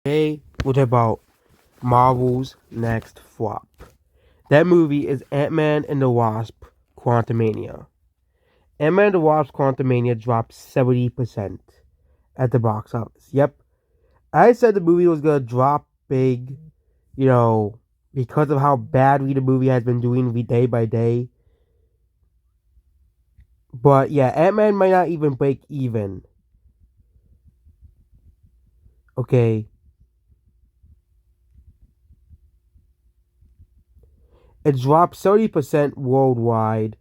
Today we'll talk about Marvel's next flop. That movie is Ant-Man and the Wasp: Quantumania. Ant-Man and the Wasp: Quantumania dropped 70% at the box office. Yep, I said the movie was gonna drop big, you know, because of how badly the movie has been doing day by day. But yeah, Ant-Man might not even break even. Okay, it dropped 70% worldwide,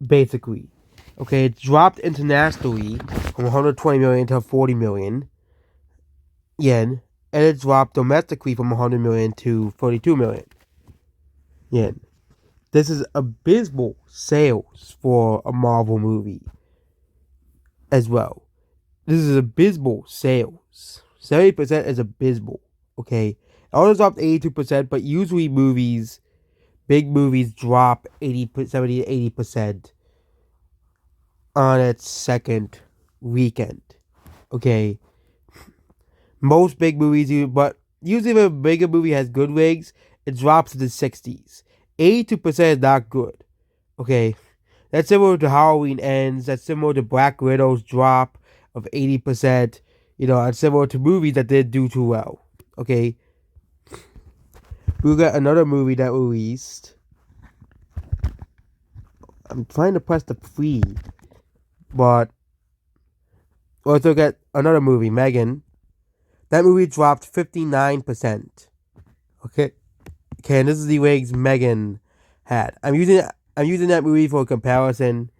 basically. Okay, it dropped internationally from 120 million to 40 million yen, and it dropped domestically from 100 million to 42 million yen. This is abysmal sales for a Marvel movie as well. This is abysmal sales. 70% is abysmal. Okay, it only dropped 82%, but usually big movies drop 70 to 80% on its second weekend. Okay, most big movies do, but usually if a bigger movie has good ratings, it drops to the 60s. 82% is not good. Okay, that's similar to Halloween Ends. That's similar to Black Widow's drop of 80%. It's similar to movies that didn't do too well. Okay, we got another movie that released. I'm trying to press the free, but let's look at another movie, Megan. That movie dropped 59%. Okay, and this is the ratings Megan had. I'm using that movie for a comparison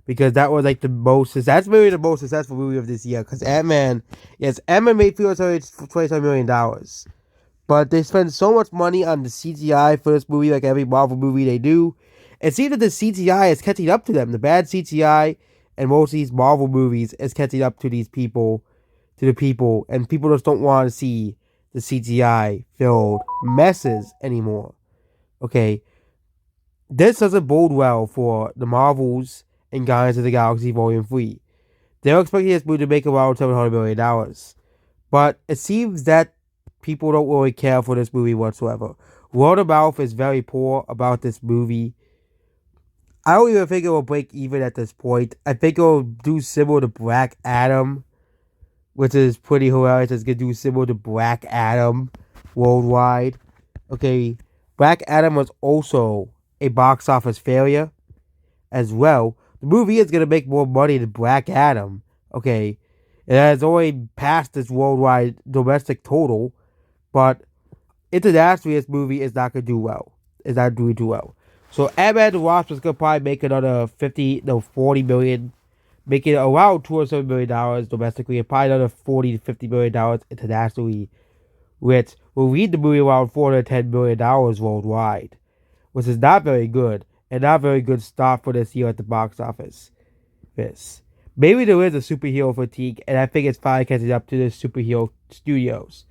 because that was like that's maybe the most successful movie of this year. Because Ant-Man made $27 million, but they spend so much money on the CGI for this movie, like every Marvel movie they do. It seems that the CGI is catching up to them. The bad CGI and most of these Marvel movies is catching up to these people, and people just don't want to see the CGI filled messes anymore. Okay, this doesn't bode well for the Marvels and Guardians of the Galaxy Volume 3. They're expecting this movie to make around $700 million. But it seems that people don't really care for this movie whatsoever. Word of mouth is very poor about this movie. I don't even think it will break even at this point. I think it will do similar to Black Adam, which is pretty hilarious. It's going to do similar to Black Adam worldwide. Okay, Black Adam was also a box office failure as well. The movie is going to make more money than Black Adam. Okay, it has already passed its worldwide domestic total, but internationally, this movie is not going to do well. It's not doing too well. So, Ant-Man the Wasp is going to probably make another 40 million, making around $207 million domestically, and probably another $40 to $50 million internationally, which will lead the movie around $410 million worldwide, which is not very good, and not a very good start for this year at the box office. This. Maybe there is a superhero fatigue, and I think it's finally catching up to the superhero studios.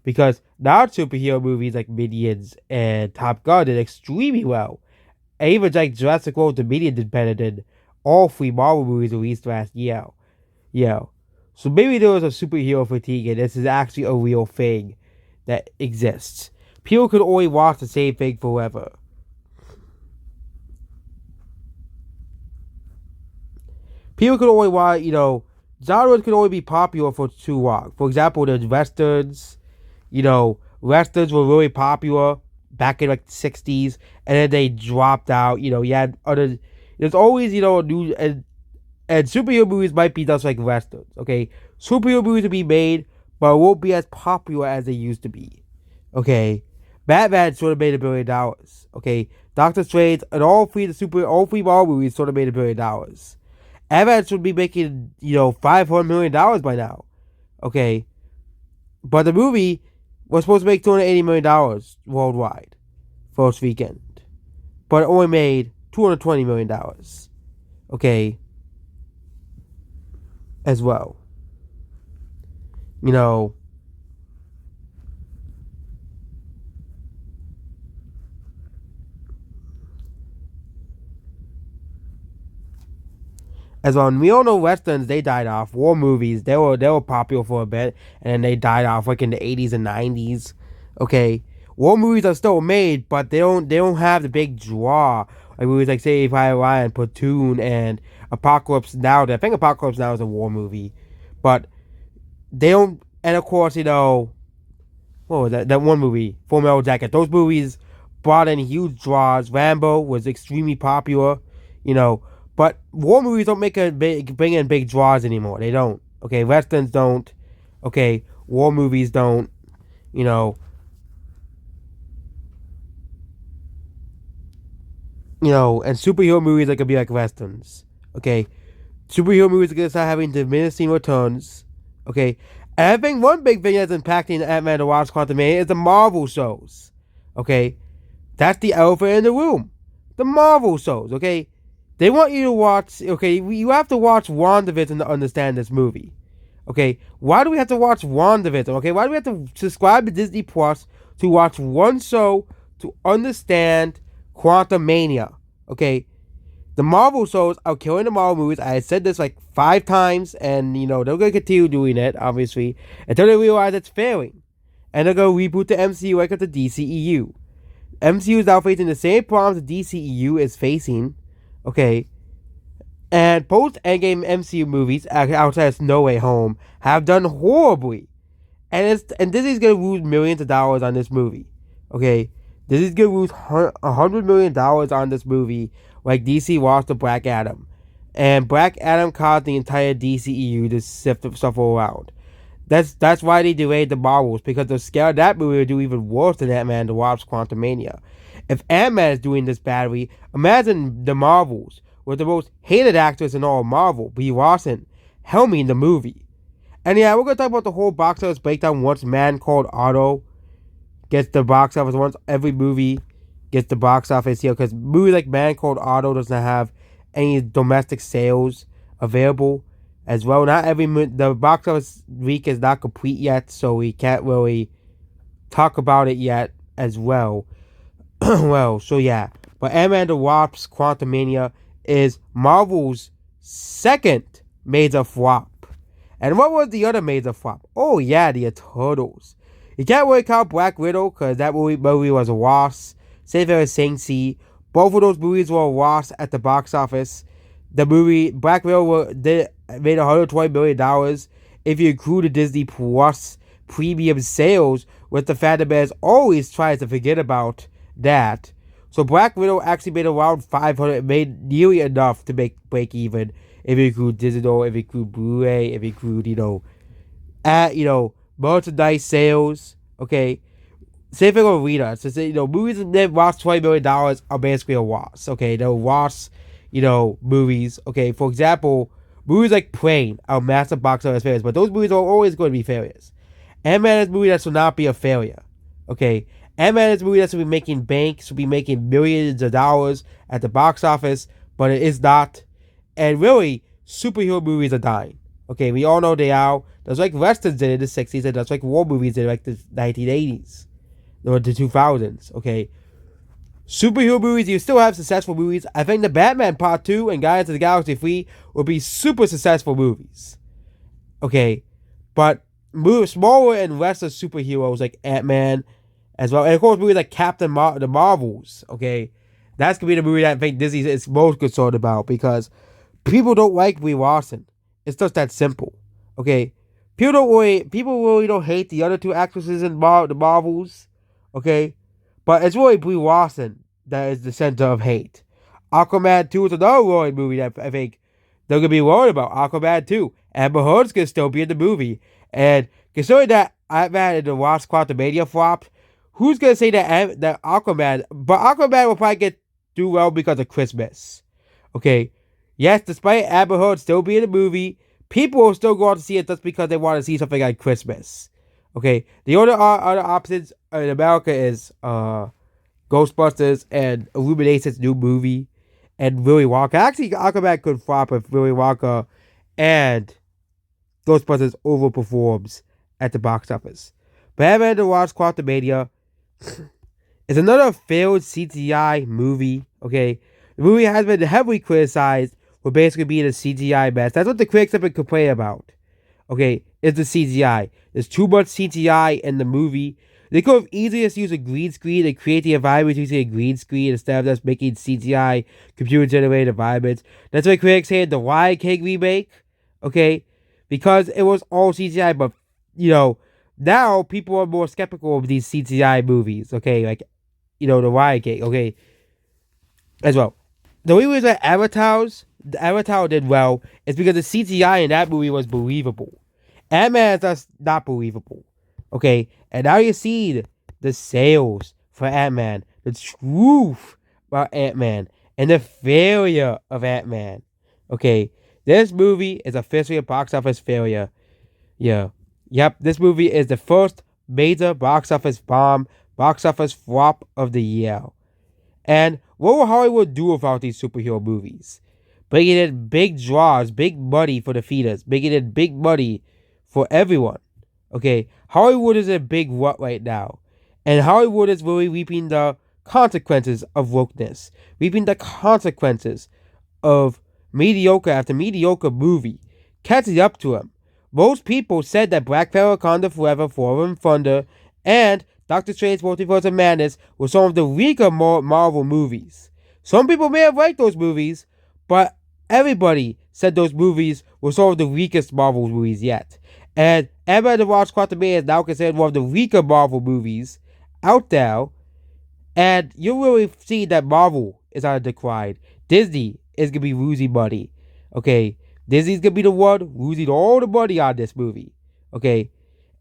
Because non-superhero movies like Minions and Top Gun did extremely well. And even like Jurassic World Dominion did better than all three Marvel movies released last year. Yeah. So maybe there was a superhero fatigue, and this is actually a real thing that exists. People could only watch the same thing forever. People could only watch, genres could only be popular for too long. For example, the westerns, westerns were really popular back in like the 60s, and then they dropped out. You had other, there's always, new, and superhero movies might be just like westerns, okay? Superhero movies will be made, but it won't be as popular as they used to be, okay? Batman sort of made $1 billion, okay? Doctor Strange and all three Marvel movies sort of made $1 billion. Ant-Man should be making, $500 million by now, okay? But the movie was supposed to make $280 million worldwide first weekend, but it only made $220 million, okay, as well. You know, as well. And we all know westerns, they died off. War movies, they were popular for a bit, and then they died off like in the 80s and 90s. Okay, war movies are still made, but they don't have the big draw like movies like Saving Private Ryan, Platoon, and Apocalypse Now. I think Apocalypse Now is a war movie, but they don't. And of course, what was that one movie, Full Metal Jacket. Those movies brought in huge draws. Rambo was extremely popular, you know. But war movies don't bring in big draws anymore. They don't. Okay, westerns don't. Okay, war movies don't. You know. And superhero movies are gonna be like westerns. Okay, superhero movies are gonna start having diminishing returns. Okay, and I think one big thing that's impacting Ant-Man and the Wasp: Quantumania is the Marvel shows. Okay, that's the elephant in the room. The Marvel shows. Okay, they want you to watch. Okay, you have to watch WandaVision to understand this movie. Okay, why do we have to watch WandaVision? Okay, why do we have to subscribe to Disney Plus to watch one show to understand Quantumania? Okay, the Marvel shows are killing the Marvel movies. I said this like 5 times, and they're gonna continue doing it, obviously, until they realize it's failing, and they're gonna reboot the MCU like the DCEU. MCU is now facing the same problems the DCEU is facing. Okay, and post Endgame MCU movies outside of No Way Home have done horribly, and Disney's gonna lose millions of dollars on this movie. Okay, Disney's gonna lose $100 million on this movie, like DC lost to Black Adam, and Black Adam caused the entire DCEU to suffer around. That's why they delayed the Marvels, because they're scared that movie will do even worse than Ant-Man and the Wasp: Quantumania. If Ant-Man is doing this badly, imagine the Marvels, with the most hated actress in all of Marvel, Brie Larson, helming the movie. And yeah, we're going to talk about the whole box office breakdown once Man Called Otto gets the box office, once every movie gets the box office here, because movies like Man Called Otto doesn't have any domestic sales available as well. Not the box office week is not complete yet, so we can't really talk about it yet as well. Well, so yeah. But Ant-Man and the Wasp: Quantumania is Marvel's second major flop. And what was the other major flop? Oh yeah, the Eternals. You can't really count Black Widow, because that movie was a loss. Same thing as Shang-Chi. Both of those movies were a loss at the box office. The movie Black Widow made $120 million if you include the Disney Plus premium sales, with the fact that Bears always tries to forget about that. So Black Widow actually made around 500, made nearly enough to break even if you include digital, if you include Blu-ray, if you include merchandise sales. Okay, same thing with Rita. So movies that lost $20 million are basically a loss. Okay, they're lost, movies. Okay, for example, movies like Plane are massive box office failures, but those movies are always going to be failures. Ant-Man is a movie that should not be a failure. Okay, Ant-Man is a movie that should be making bank, should be making millions of dollars at the box office, but it is not. And really, superhero movies are dying. Okay, we all know they are. There's like westerns did in the 60s, and there's like war movies in like the 1980s or the 2000s. Okay, superhero movies, you still have successful movies. I think the Batman Part 2 and Guardians of the Galaxy 3 will be super successful movies. Okay, but smaller and lesser superheroes like Ant-Man as well. And of course, movies like the Marvels. Okay, that's going to be the movie that I think Disney is most concerned about, because people don't like Brie Larson. It's just that simple. Okay, people really don't hate the other two actresses in the Marvels. Okay, but it's really Brie Larson that is the center of hate. Aquaman 2 is another really movie that I think they're going to be worried about. Aquaman 2. Amber Heard's going to still be in the movie. And considering that Ant-Man and the Wasp: Quantumania flopped, who's going to say that Aquaman... But Aquaman will probably do well because of Christmas. Okay, yes, despite Amber Heard still being in the movie, people will still go out to see it just because they want to see something like Christmas. Okay, the other options in America is Ghostbusters and Illumination's new movie and Willy Wonka. Actually, Aquaman could flop if Willy Wonka and Ghostbusters overperforms at the box office. But Ant-Man and the Wasp: Quantumania is another failed CGI movie. Okay, the movie has been heavily criticized will basically be the CGI mess. That's what the critics have been complaining about. Okay, is the CGI. There's too much CGI in the movie. They could have easily just used a green screen and create the environment using a green screen instead of just making CGI computer generated environments. That's why critics hated the Lion King remake. Okay, because it was all CGI, but now people are more skeptical of these CGI movies. Okay, like the Lion King. Okay, as well. The only reason the Avatar did well is because the CGI in that movie was believable. Ant-Man is just not believable. Okay, and now you see the sales for Ant-Man, the truth about Ant-Man, and the failure of Ant-Man. Okay, this movie is officially a box office failure. Yeah. Yep, this movie is the first major box office bomb, box office flop of the year. And what will Hollywood do without these superhero movies? Bringing in big draws, big money for the theaters, bringing in big money for everyone. Okay, Hollywood is in a big rut right now. And Hollywood is really reaping the consequences of wokeness, reaping the consequences of mediocre after mediocre movie, catching up to him. Most people said that Black Panther, Wakanda Forever, Forever and Thunder, and Doctor Strange Multiverse of Madness were some of the weaker Marvel movies. Some people may have liked those movies, but everybody said those movies were some of the weakest Marvel movies yet. And Ant-Man and the Wasp: Quantumania is now considered one of the weaker Marvel movies out there. And you really see that Marvel is on a decline. Disney is going to be losing money. Okay, Disney's going to be the one losing all the money on this movie. Okay,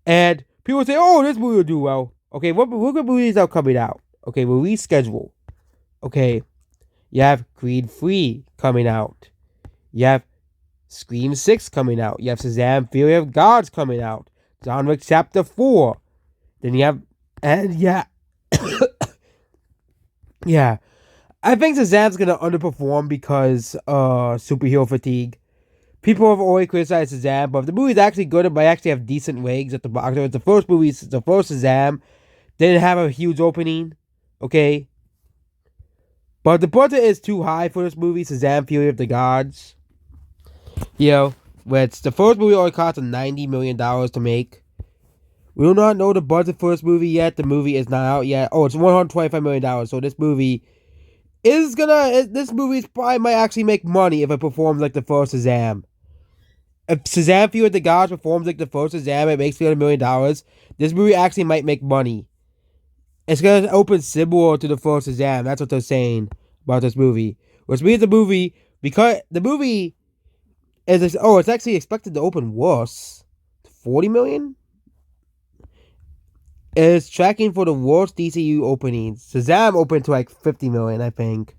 and people say, oh, this movie will do well. Okay, what movies are coming out? Okay, release schedule. Okay, you have Creed 3 coming out. You have Scream 6 coming out. You have Shazam! Fury of Gods coming out. John Wick Chapter 4. Then you have, and yeah. Yeah. I think Shazam's going to underperform because superhero fatigue. People have always criticized Shazam, but if the movie's actually good, it might actually have decent ratings at the box office. The first Shazam didn't have a huge opening, okay? But the budget is too high for this movie, Shazam! Fury of the Gods. Which the first movie only cost $90 million to make. We do not know the budget for this movie yet. The movie is not out yet. Oh, it's $125 million. So this movie probably might actually make money if it performs like the first Shazam. If Shazam! Fury of the Gods performs like the first Shazam, it makes $300 million. This movie actually might make money. It's going to open similar to the first Shazam. That's what they're saying about this movie. Which means because the movie it's actually expected to open worse. 40 million? It's tracking for the worst DCU openings. Shazam opened to like 50 million, I think.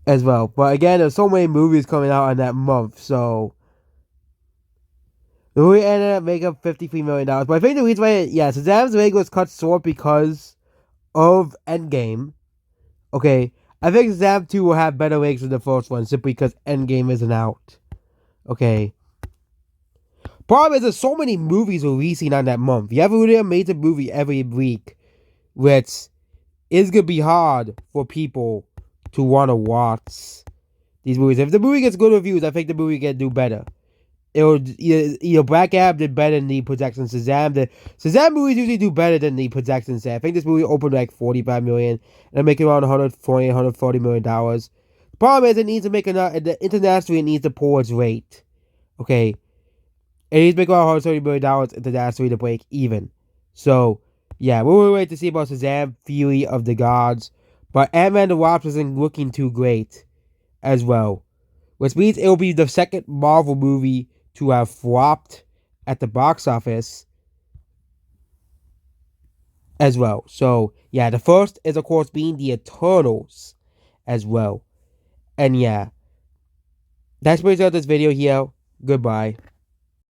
As well. But again, there's so many movies coming out in that month, so the movie ended up making up $53 million. But I think the reason why, Shazam's rating was cut short because of Endgame. Okay, I think Shazam 2 will have better ratings than the first one simply because Endgame isn't out. Okay. Problem is, there's so many movies releasing on that month. You have a really amazing movie every week, which is going to be hard for people to want to watch these movies. If the movie gets good reviews, I think the movie can do better. Black Adam did better than the projections. Shazam movies usually do better than the projections say. I think this movie opened like $45 million and making around $140 million. The problem is it needs to make internationally it needs to pull its rate. Okay. It needs to make around $130 million internationally to break even. So, yeah, we'll wait to see about Shazam! Fury of the Gods. But Ant-Man and the Wasp isn't looking too great as well. Which means it will be the second Marvel movie to have flopped at the box office as well. So, yeah, the first is, of course, being the Eternals as well. And, yeah, that's pretty much this video here. Goodbye.